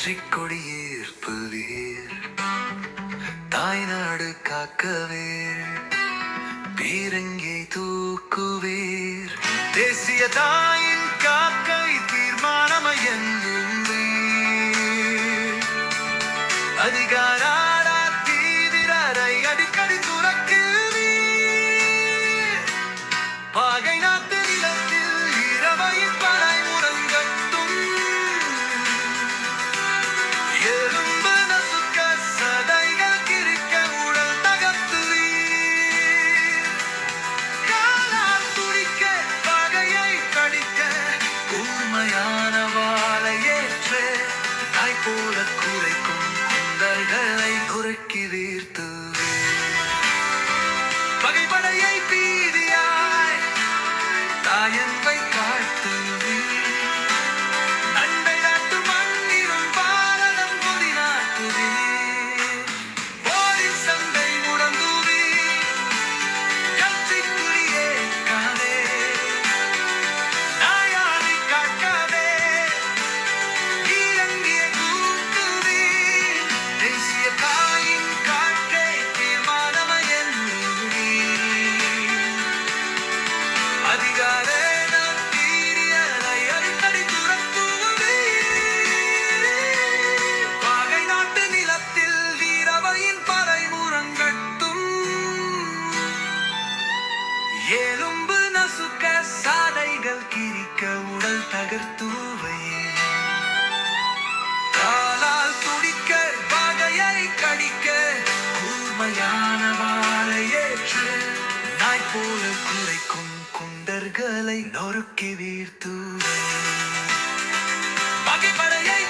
வெற்றிக் கொடியேற்புவீர், தாய்நாடு காக்கவே பீரங்கை தூக்குவீர். தேசிய தாயின் காக்கை தீர்மானமயங்கும் அதிகார தீவிரரை அடிக்கடி துறக்குவீர். பாகை நாட்டு நிலத்தில் இரவையின் படை முழங்கட்டும். எறும்பு நசுக்க சதைகள் கிரிக்க உடல் தகர்த்துவீர். காலால் துடிக்க பகையை கடிக்க கூர்மையான வாளை ஏற்று தாய் போல குறைக்கும் குந்தர்களை குறுக்கி வீர்த்துவீர். பகைப்படையை பீதியாய் தாயன்பை காட்டுவீர். அண்டை நாட்டு மண்ணிலும் பாரதம் கொடி நாட்டுவீர். போரின் சண்டை முடங்குவீர். கத்திக்குறியே காதே நாயாடி காக்காதே ஈரங்கிய கூட்டுவீர். தேசிய தாயின் காக்கை தீர்மானமயங்குவீர். அதிகார தீரியரை அடிக்கடி துரத்துவீர். பாகை நாட்டு நிலத்தில் வீரவையின் படை முழங்கட்டும். எலும்பு நசுக்க சாடைகள் கிரிக்க உடல் தகர்த்துவீர். காலால் துடிக்க பகையை கடிக்க கூர்மையான வாளை ஏற்று நாய் போல குறைக்கும் குண்டர்களை நொறுக்கி வீழ்த்துவீர். பகைப்படையை